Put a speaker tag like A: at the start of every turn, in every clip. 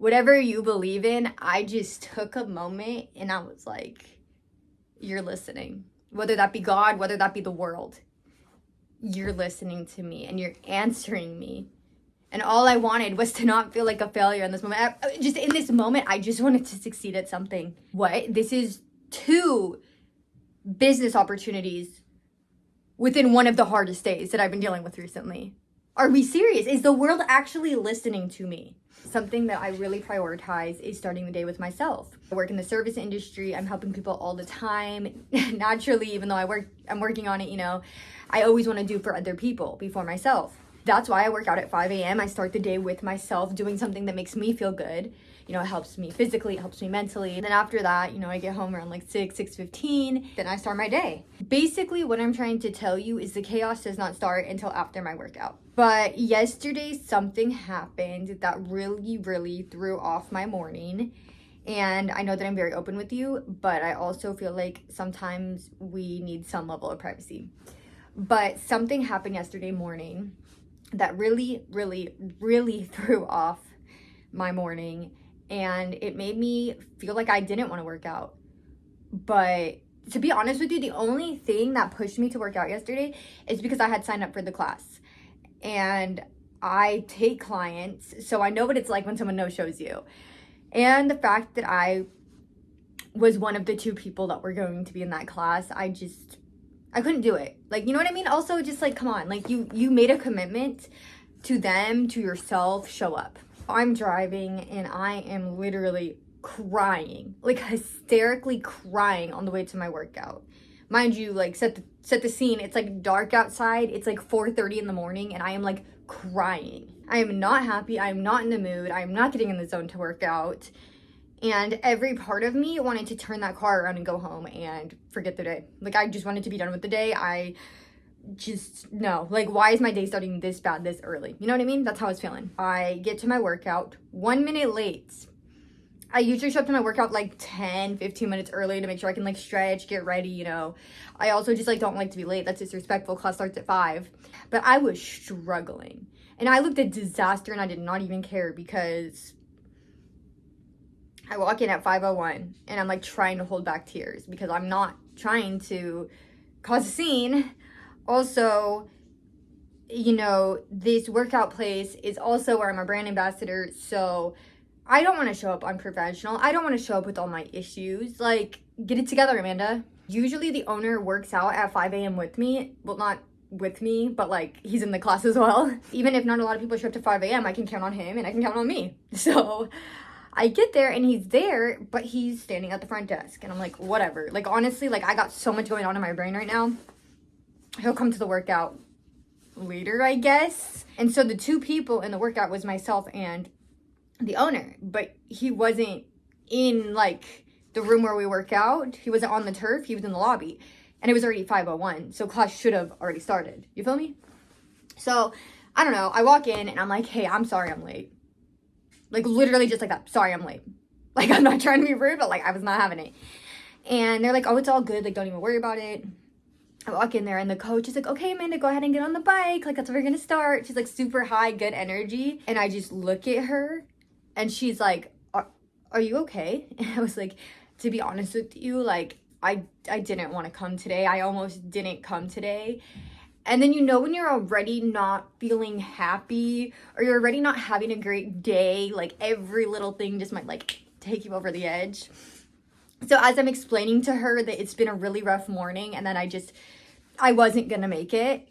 A: whatever you believe in, I just took a moment and I was like, you're listening. Whether that be God, whether that be the world, you're listening to me and you're answering me. And all I wanted was to not feel like a failure in this moment. Just in this moment, I just wanted to succeed at something. What? This is 2 business opportunities within one of the hardest days that I've been dealing with recently. Are we serious? Is the world actually listening to me? Something that I really prioritize is starting the day with myself. I work in the service industry. I'm helping people all the time. Naturally, even though I'm working on it, I always want to do for other people before myself. That's why I work out at 5 a.m. I start the day with myself doing something that makes me feel good. It helps me physically, it helps me mentally. And then after that, I get home around like 6:15. Then I start my day. Basically, what I'm trying to tell you is the chaos does not start until after my workout. But yesterday, something happened that really, really threw off my morning. And I know that I'm very open with you, but I also feel like sometimes we need some level of privacy. But something happened yesterday morning that really, really, really threw off my morning. And it made me feel like I didn't want to work out. But to be honest with you, the only thing that pushed me to work out yesterday is because I had signed up for the class. And I take clients, so I know what it's like when someone no-shows you. And the fact that I was one of the 2 people that were going to be in that class, I couldn't do it. Like, you know what I mean? Also, just like, come on. Like, you made a commitment to them, to yourself, show up. I'm driving and I am literally crying, like hysterically crying on the way to my workout. Mind you, like set the scene. It's like dark outside. It's like 4:30 in the morning and I am like crying. I am not happy. I am not in the mood. I am not getting in the zone to work out. And every part of me wanted to turn that car around and go home and forget the day. Like, I just wanted to be done with the day. No, like, why is my day starting this bad this early? You know what I mean? That's how I was feeling. I get to my workout 1 minute late. I usually show up to my workout like 10-15 minutes early to make sure I can like stretch, get ready. I also just like don't like to be late. That's disrespectful. Class starts at 5. But I was struggling and I looked at disaster and I did not even care because I walk in at 5:01 and I'm like trying to hold back tears because I'm not trying to cause a scene. Also, this workout place is also where I'm a brand ambassador, so I don't want to show up unprofessional. I don't want to show up with all my issues. Like, get it together, Amanda. Usually the owner works out at 5 a.m. with me. Well, not with me, but like he's in the class as well. Even if not a lot of people show up to 5 a.m., I can count on him and I can count on me. So I get there and he's there, but he's standing at the front desk. And I'm like, whatever. Like, honestly, like I got so much going on in my brain right now. He'll come to the workout later, I guess. And so the 2 people in the workout was myself and the owner, but he wasn't in like the room where we work out. He wasn't on the turf. He was in the lobby and it was already 5:01. So class should have already started. You feel me? So I don't know. I walk in and I'm like, hey, I'm sorry I'm late. Like literally just like that. Sorry, I'm late. Like, I'm not trying to be rude, but like I was not having it. And they're like, oh, it's all good. Like, don't even worry about it. I walk in there and the coach is like, okay, Amanda, go ahead and get on the bike. Like, that's where we're going to start. She's like super high, good energy. And I just look at her and she's like, are you okay? And I was like, to be honest with you, like, I didn't want to come today. I almost didn't come today. And then when you're already not feeling happy or you're already not having a great day, like every little thing just might like take you over the edge. So as I'm explaining to her that it's been a really rough morning and that I wasn't going to make it,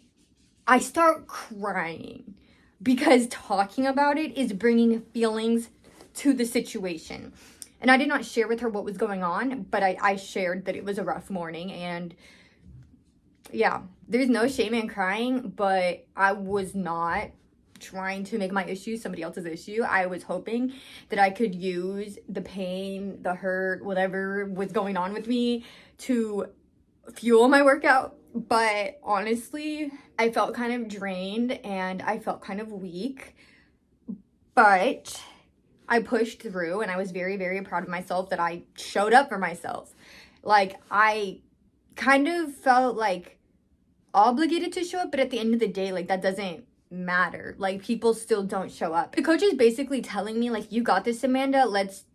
A: I start crying because talking about it is bringing feelings to the situation. And I did not share with her what was going on, but I shared that it was a rough morning. And yeah, there's no shame in crying, but I was not trying to make my issue somebody else's issue. I was hoping that I could use the pain, the hurt, whatever was going on with me to fuel my workout. But honestly, I felt kind of drained and I felt kind of weak. But I pushed through and I was very, very proud of myself that I showed up for myself. Like, I kind of felt like obligated to show up, but at the end of the day, like, that doesn't matter. Like, people still don't show up. The coach is basically telling me, like, you got this, Amanda. Let's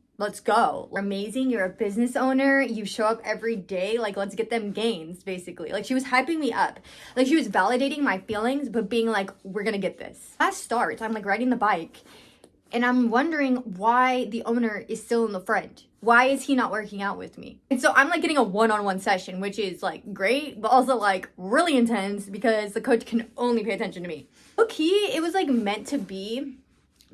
A: go. You're amazing. You're a business owner. You show up every day. Like, let's get them gains, basically. Like, she was hyping me up. Like, she was validating my feelings, but being like, we're gonna get this. That starts. I'm like riding the bike, and I'm wondering why the owner is still in the front. Why is he not working out with me? And so I'm like getting a one-on-one session, which is like great, but also like really intense because the coach can only pay attention to me. Okay, it was like meant to be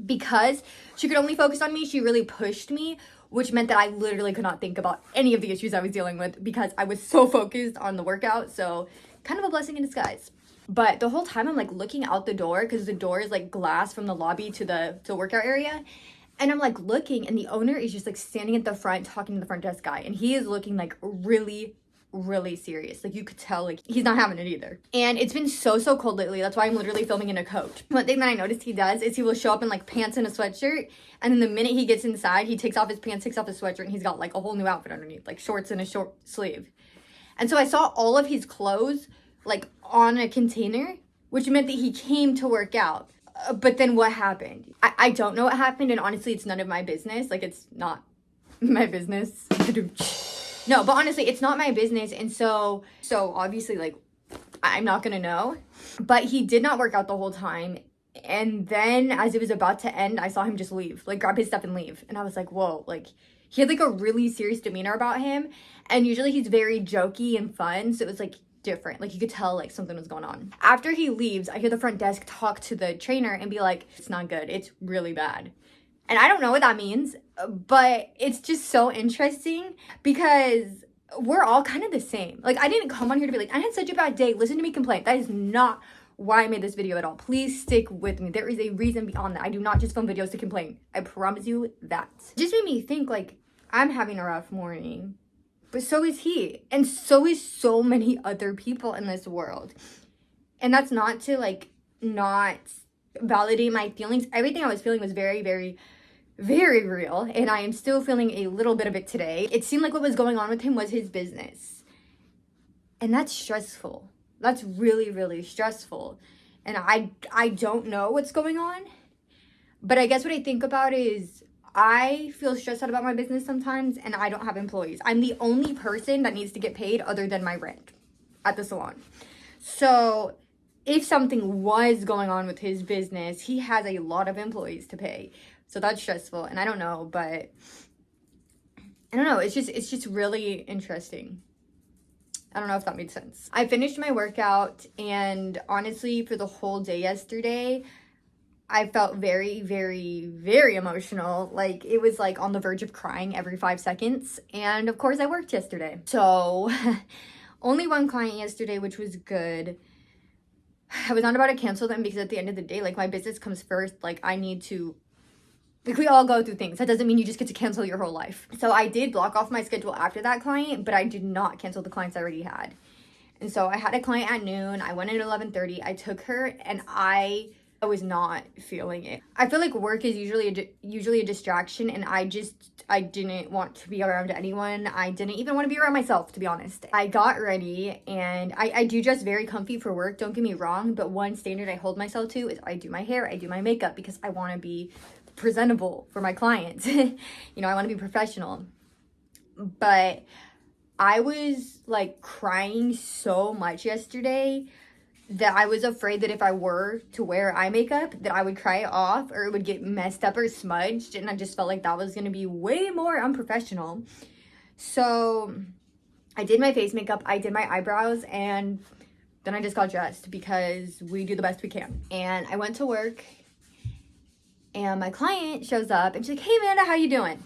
A: because she could only focus on me. She really pushed me, which meant that I literally could not think about any of the issues I was dealing with because I was so focused on the workout. So kind of a blessing in disguise. But the whole time I'm like looking out the door because the door is like glass from the lobby to the workout area. And I'm like looking, and the owner is just like standing at the front talking to the front desk guy. And he is looking like really, really serious. Like, you could tell like he's not having it either. And it's been so cold lately. That's why I'm literally filming in a coat. One thing that I noticed he does is he will show up in like pants and a sweatshirt. And then the minute he gets inside, he takes off his pants, takes off his sweatshirt, and he's got like a whole new outfit underneath, like shorts and a short sleeve. And so I saw all of his clothes like on a container, which meant that he came to work out. But then what happened? I don't know what happened, and honestly, it's none of my business. Like, it's not my business. No, but honestly, it's not my business, and so obviously, like, I'm not gonna know. But he did not work out the whole time, and then as it was about to end, I saw him just leave, like, grab his stuff and leave, and I was like, whoa, like, he had, like, a really serious demeanor about him, and usually he's very jokey and fun, so it was, like, different. Like, you could tell like something was going on. After he leaves, I hear the front desk talk to the trainer and be like, it's not good, it's really bad. And I don't know what that means, but it's just so interesting because we're all kind of the same. Like, I didn't come on here to be like, I had such a bad day, listen to me complain. That is not why I made this video at all. Please stick with me. There is a reason beyond that. I do not just film videos to complain. I promise you that. It just made me think, like, I'm having a rough morning. But so is he. And so is so many other people in this world. And that's not to, like, not validate my feelings. Everything I was feeling was very, very, very real. And I am still feeling a little bit of it today. It seemed like what was going on with him was his business. And that's stressful. That's really, really stressful. And I don't know what's going on. But I guess what I think about is, I feel stressed out about my business sometimes, and I don't have employees. I'm the only person that needs to get paid other than my rent at the salon. So if something was going on with his business, he has a lot of employees to pay. So that's stressful, and I don't know, but I don't know. It's just really interesting. I don't know if that made sense. I finished my workout, and honestly, for the whole day yesterday, I felt very, very, very emotional. Like, it was like on the verge of crying every 5 seconds. And of course I worked yesterday. So only one client yesterday, which was good. I was not about to cancel them because at the end of the day, like, my business comes first. Like, I need to, like, we all go through things. That doesn't mean you just get to cancel your whole life. So I did block off my schedule after that client, but I did not cancel the clients I already had. And so I had a client at noon. I went in at 11:30. I took her, and I was not feeling it. I feel like work is usually a distraction, and I didn't want to be around anyone. I didn't even want to be around myself, to be honest. I got ready, and I do dress very comfy for work, don't get me wrong, but one standard I hold myself to is I do my hair, I do my makeup, because I want to be presentable for my clients. You know, I want to be professional. But I was like crying so much yesterday that I was afraid that if I were to wear eye makeup, that I would cry it off or it would get messed up or smudged. And I just felt like that was going to be way more unprofessional. So I did my face makeup, I did my eyebrows, and then I just got dressed because we do the best we can. And I went to work, and my client shows up and she's like, hey Amanda, how you doing?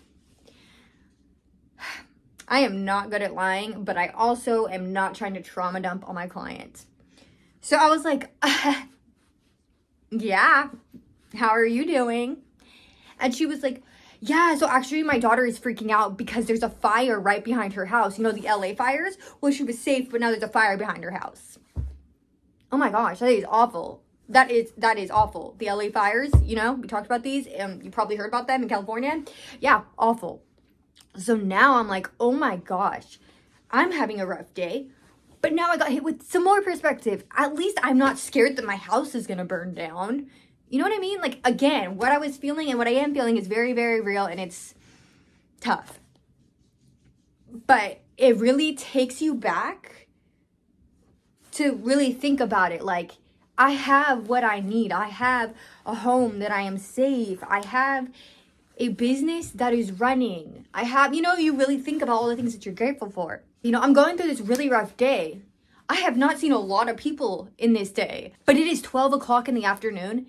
A: I am not good at lying, but I also am not trying to trauma dump on my client. So I was like, yeah, how are you doing? And she was like, yeah, so actually my daughter is freaking out because there's a fire right behind her house. You know, the LA fires? Well, she was safe, but now there's a fire behind her house. Oh my gosh, that is awful. That is awful. The LA fires, you know, we talked about these, and you probably heard about them in California. Yeah, awful. So now I'm like, oh my gosh, I'm having a rough day. But now I got hit with some more perspective. At least I'm not scared that my house is gonna burn down. You know what I mean? Like, again, what I was feeling and what I am feeling is very, very real, and it's tough. But it really takes you back to really think about it. Like, I have what I need. I have a home that I am safe. I have a business that is running. I have, you really think about all the things that you're grateful for. I'm going through this really rough day. I have not seen a lot of people in this day, but it is 12 o'clock in the afternoon.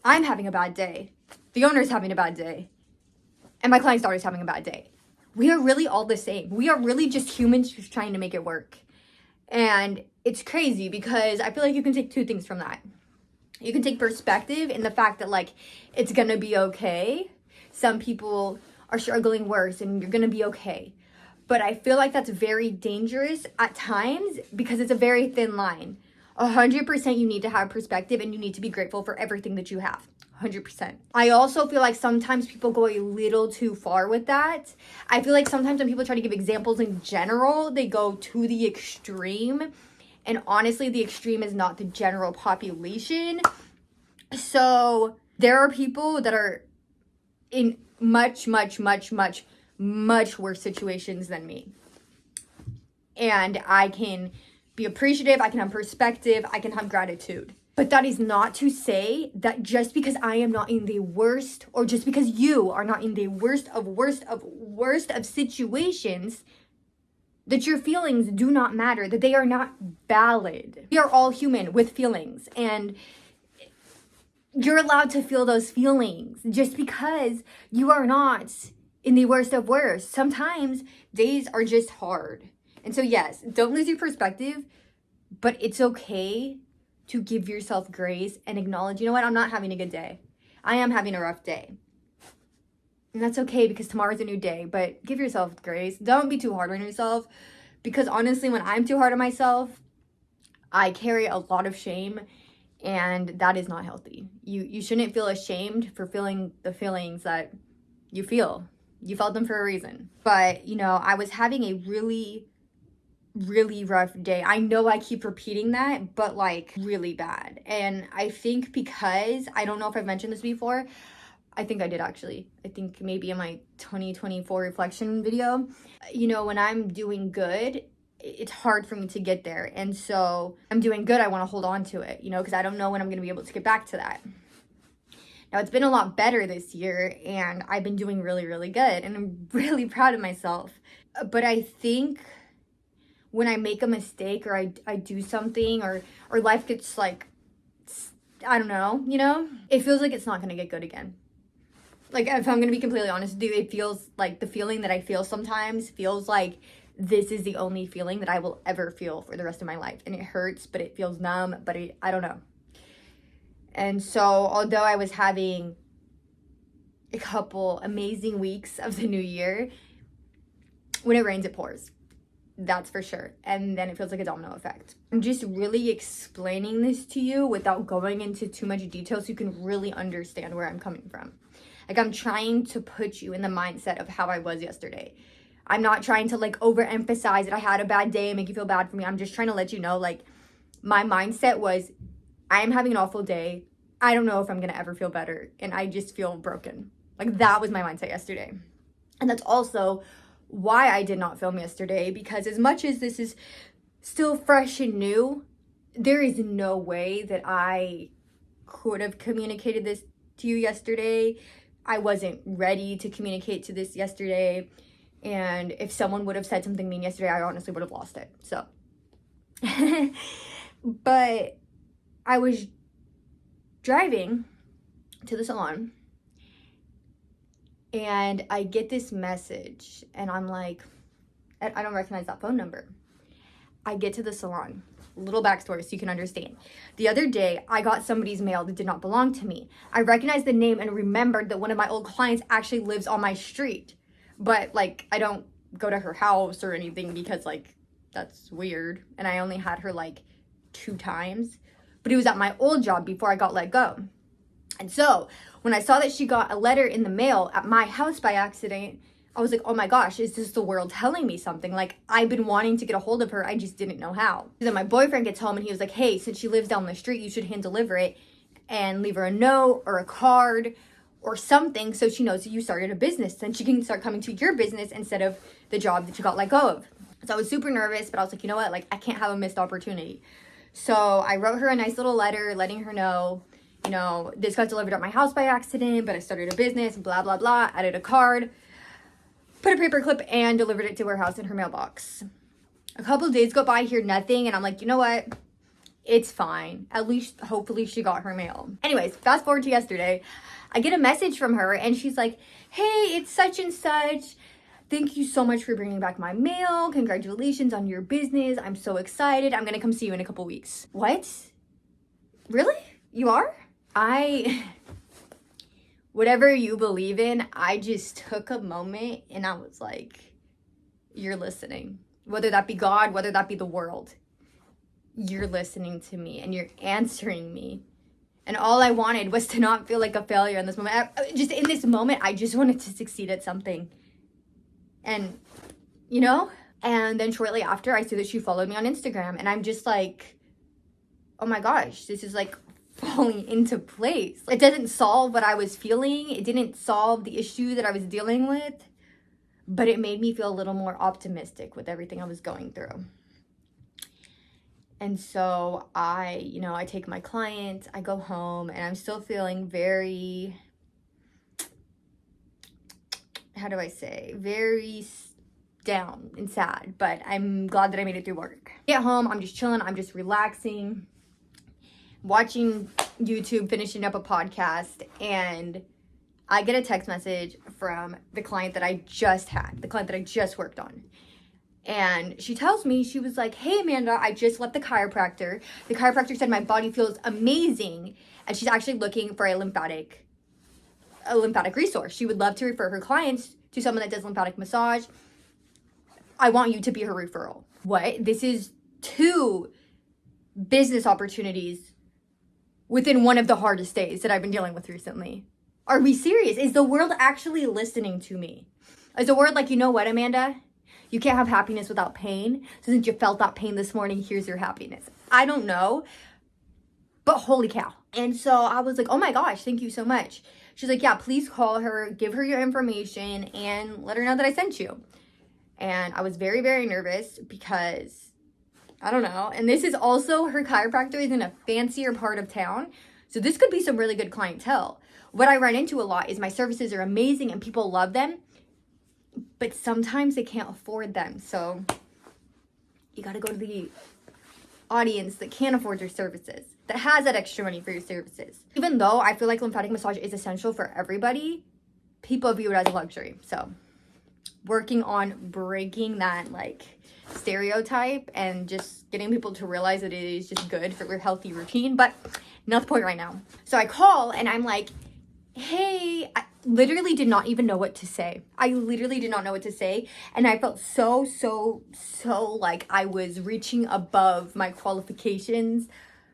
A: I'm having a bad day. The owner is having a bad day. And my client's daughter is having a bad day. We are really all the same. We are really just humans just trying to make it work. And it's crazy because I feel like you can take two things from that. You can take perspective in the fact that, like, it's going to be okay. Some people are struggling worse and you're going to be okay. But I feel like that's very dangerous at times because it's a very thin line. 100% you need to have perspective and you need to be grateful for everything that you have. 100%. I also feel like sometimes people go a little too far with that. I feel like sometimes when people try to give examples in general, they go to the extreme. And honestly, the extreme is not the general population. So there are people that are in much, much, much, much, much worse situations than me. And I can be appreciative, I can have perspective, I can have gratitude. But that is not to say that just because I am not in the worst, or just because you are not in the worst of situations, that your feelings do not matter, that they are not valid. We are all human with feelings, and you're allowed to feel those feelings just because you are not in the worst of worst. Sometimes days are just hard. And so yes, don't lose your perspective, but it's okay to give yourself grace and acknowledge, you know what, I'm not having a good day. I am having a rough day. And that's okay because tomorrow's a new day, but give yourself grace. Don't be too hard on yourself because honestly, when I'm too hard on myself, I carry a lot of shame and that is not healthy. You shouldn't feel ashamed for feeling the feelings that you feel. You felt them for a reason. But, I was having a really rough day. I know I keep repeating that, but like really bad. And I think because, I don't know if I've mentioned this before, I think I did actually. I think maybe in my 2024 reflection video, when I'm doing good, it's hard for me to get there. And so I'm doing good, I want to hold on to it, because I don't know when I'm going to be able to get back to that. Now, it's been a lot better this year, and I've been doing really, really good, and I'm really proud of myself. But I think when I make a mistake or I do something or life gets like, I don't know, it feels like it's not going to get good again. Like, if I'm going to be completely honest with you, it feels like the feeling that I feel sometimes feels like this is the only feeling that I will ever feel for the rest of my life. And it hurts, but it feels numb, but I don't know. And so, although I was having a couple amazing weeks of the new year, when it rains, it pours. That's for sure. And then it feels like a domino effect. I'm just really explaining this to you without going into too much detail so you can really understand where I'm coming from. Like, I'm trying to put you in the mindset of how I was yesterday. I'm not trying to like overemphasize that I had a bad day and make you feel bad for me. I'm just trying to let you know, like, my mindset was, I am having an awful day. I don't know if I'm going to ever feel better. And I just feel broken. Like, that was my mindset yesterday. And that's also why I did not film yesterday, because as much as this is still fresh and new, there is no way that I could have communicated this to you yesterday. I wasn't ready to communicate to this yesterday. And if someone would have said something mean yesterday, I honestly would have lost it. So, but I was driving to the salon and I get this message and I'm like, I don't recognize that phone number. I get to the salon. Little backstory so you can understand. The other day, I got somebody's mail that did not belong to me. I recognized the name and remembered that one of my old clients actually lives on my street. But, like, I don't go to her house or anything because, like, that's weird. And I only had her, like, 2 times. But it was at my old job before I got let go. And so, when I saw that she got a letter in the mail at my house by accident, I was like, oh my gosh, is this the world telling me something? Like, I've been wanting to get a hold of her. I just didn't know how. Then my boyfriend gets home and he was like, hey, since she lives down the street, you should hand deliver it and leave her a note or a card or something so she knows that you started a business. Then she can start coming to your business instead of the job that you got let go of. So I was super nervous, but I was like, you know what? Like, I can't have a missed opportunity. So I wrote her a nice little letter letting her know, you know, this got delivered at my house by accident, but I started a business, blah, blah, blah. Added a card, put a paper clip, and delivered it to her house in her mailbox. A couple of days go by, hear nothing, and I'm like, you know what? It's fine. At least, hopefully, she got her mail. Anyways, fast forward to yesterday. I get a message from her, and she's like, hey, it's such and such. Thank you so much for bringing back my mail. Congratulations on your business. I'm so excited. I'm going to come see you in a couple weeks. What? Really? You are? Whatever you believe in, I just took a moment and I was like, you're listening. Whether that be God, whether that be the world. You're listening to me and you're answering me. And all I wanted was to not feel like a failure in this moment. Just in this moment, I just wanted to succeed at something. And, you know? And then shortly after, I see that she followed me on Instagram. And I'm just like, oh my gosh, this is like falling into place. It doesn't solve what I was feeling. It didn't solve the issue that I was dealing with. But it made me feel a little more optimistic with everything I was going through. And so I take my client, I go home, and I'm still feeling very, very down and sad. But I'm glad that I made it through work. Get home, I'm just chilling, I'm just relaxing, watching YouTube, finishing up a podcast, and I get a text message from the client that I just had, the client that I just worked on. And she tells me, she was like, hey, Amanda, I just left the chiropractor. The chiropractor said my body feels amazing. And she's actually looking for a lymphatic resource. She would love to refer her clients to someone that does lymphatic massage. I want you to be her referral. What? This is 2 business opportunities within one of the hardest days that I've been dealing with recently. Are we serious? Is the world actually listening to me? Is the world like, you know what, Amanda? You can't have happiness without pain. So since you felt that pain this morning, here's your happiness. I don't know, but holy cow. And so I was like, oh my gosh, thank you so much. She's like, yeah, please call her, give her your information, and let her know that I sent you. And I was very, very nervous because, I don't know. And this is also, her chiropractor is in a fancier part of town. So this could be some really good clientele. What I run into a lot is my services are amazing and people love them, but sometimes they can't afford them. So you got to go to the audience that can't afford your services, that has that extra money for your services. Even though I feel like lymphatic massage is essential for everybody, people view it as a luxury. So working on breaking that like stereotype and just getting people to realize that it is just good for your healthy routine, but not the point right now. So I call and I'm like, hey, I literally did not even know what to say. I literally did not know what to say. And I felt so like I was reaching above my qualifications.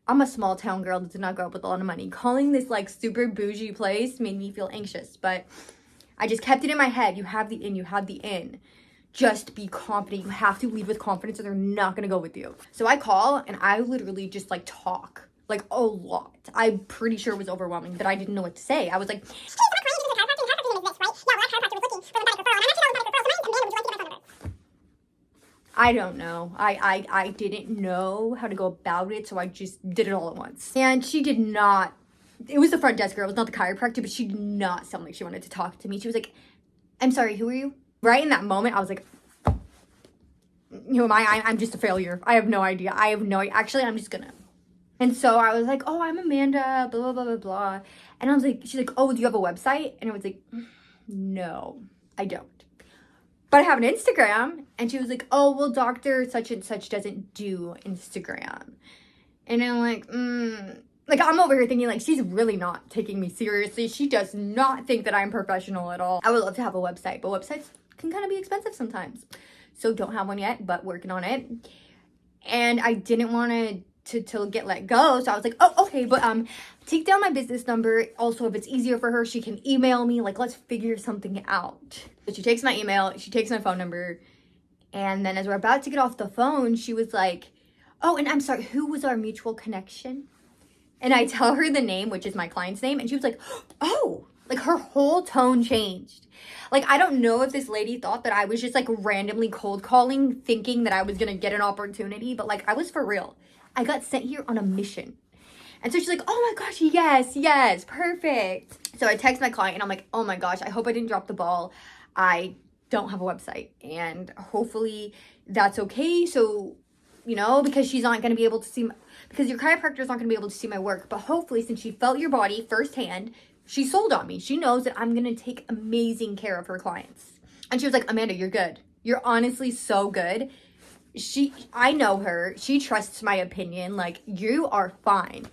A: I'm a small town girl that did not grow up with a lot of money. Calling this like super bougie place made me feel anxious, but I just kept it in my head. You have the in, you have the in. Just be confident. You have to lead with confidence or they're not gonna go with you. So I call and I literally just like talk like a lot. I'm pretty sure it was overwhelming that I didn't know what to say. I was like, I don't know. I didn't know how to go about it, so I just did it all at once. And she did not, it was the front desk girl, it was not the chiropractor, but she did not sound like she wanted to talk to me. She was like, I'm sorry, who are you? Right in that moment, I was like, who am I? I'm just a failure. I have no idea. Actually, I'm just gonna. And so I was like, oh, I'm Amanda, blah, blah, blah, blah, blah. And I was like, she's like, oh, do you have a website? And I was like, no, I don't. But I have an Instagram. And she was like, oh, well, Dr. such and such doesn't do Instagram. And I'm like, like, I'm over here thinking, like, she's really not taking me seriously. She does not think that I'm professional at all. I would love to have a website, but websites can kind of be expensive sometimes. So don't have one yet, but working on it. And I didn't want to to get let go. So I was like, oh, okay, but take down my business number. Also, if it's easier for her, she can email me. Like, let's figure something out. So she takes my email, she takes my phone number, and then as we're about to get off the phone, she was like, oh, and I'm sorry, who was our mutual connection? And I tell her the name, which is my client's name, and she was like, oh, like her whole tone changed. Like, I don't know if this lady thought that I was just like randomly cold calling, thinking that I was gonna get an opportunity, but like I was for real. I got sent here on a mission. And so she's like, oh my gosh, yes, perfect. So I text my client and I'm like, oh my gosh, I hope I didn't drop the ball. I don't have a website, and hopefully that's okay. So, you know, because she's not gonna be able to see because your chiropractor's not gonna be able to see my work, but hopefully since she felt your body firsthand, she sold on me. She knows that I'm gonna take amazing care of her clients. And she was like, Amanda, you're good. You're honestly so good. I know her. She trusts my opinion. Like, you are fine.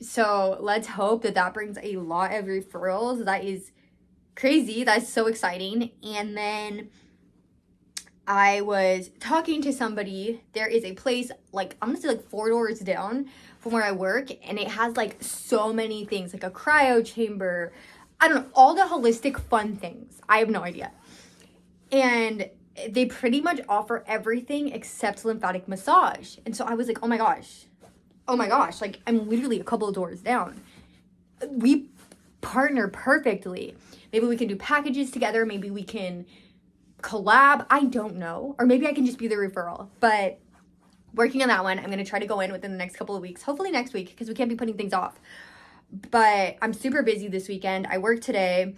A: So let's hope that brings a lot of referrals. That is crazy. That's so exciting. And then I was talking to somebody. There is a place, like, I'm gonna say like 4 doors down from where I work, and it has like so many things, like a cryo chamber, I don't know, all the holistic fun things. I have no idea. And they pretty much offer everything except lymphatic massage. And so I was like, oh my gosh, like I'm literally a couple of doors down. We partner perfectly. Maybe we can do packages together. Maybe we can collab. I don't know. Or maybe I can just be the referral. But working on that one, I'm going to try to go in within the next couple of weeks. Hopefully next week, because we can't be putting things off. But I'm super busy this weekend. I work today.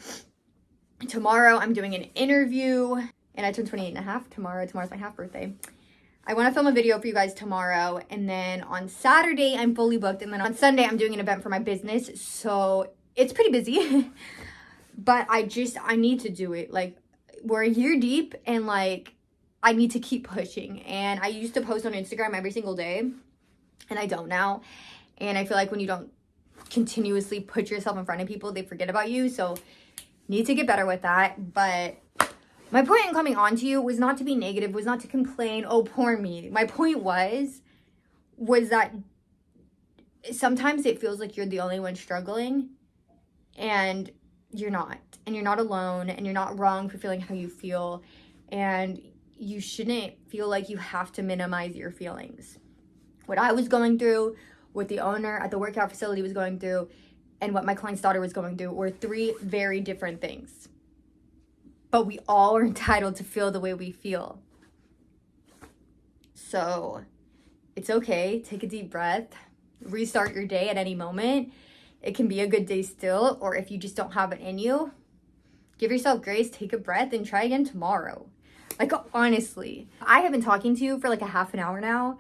A: Tomorrow, I'm doing an interview. And I turn 28 and a half tomorrow. Tomorrow's my half birthday. I want to film a video for you guys tomorrow. And then on Saturday, I'm fully booked. And then on Sunday, I'm doing an event for my business. So it's pretty busy. But I need to do it. Like, we're a year deep, and like, I need to keep pushing. And I used to post on Instagram every single day, and I don't now. And I feel like when you don't continuously put yourself in front of people, they forget about you. So need to get better with that. But my point in coming on to you was not to be negative, was not to complain, oh, poor me. My point was that sometimes it feels like you're the only one struggling, and you're not. And you're not alone, and you're not wrong for feeling how you feel. And you shouldn't feel like you have to minimize your feelings. What I was going through, what the owner at the workout facility was going through, and what my client's daughter was going through were 3 very different things. But we all are entitled to feel the way we feel. So it's okay. Take a deep breath. Restart your day at any moment. It can be a good day still, or if you just don't have it in you, give yourself grace, take a breath, and try again tomorrow. Like, honestly, I have been talking to you for like a half an hour now,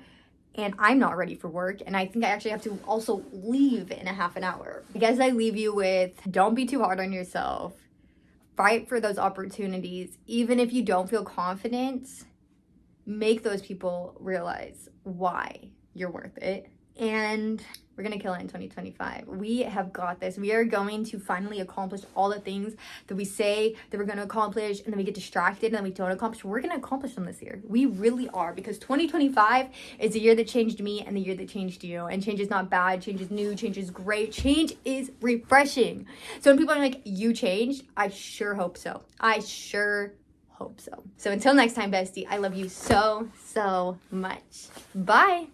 A: and I'm not ready for work, and I think I actually have to also leave in a half an hour. I guess I leave you with, don't be too hard on yourself. Fight for those opportunities. Even if you don't feel confident, make those people realize why you're worth it. And we're going to kill it in 2025. We have got this. We are going to finally accomplish all the things that we say that we're going to accomplish, and then we get distracted and then we don't accomplish. We're going to accomplish them this year. We really are, because 2025 is the year that changed me and the year that changed you. And change is not bad. Change is new. Change is great. Change is refreshing. So when people are like, you changed, I sure hope so. I sure hope so. So until next time, bestie, I love you so, so much. Bye.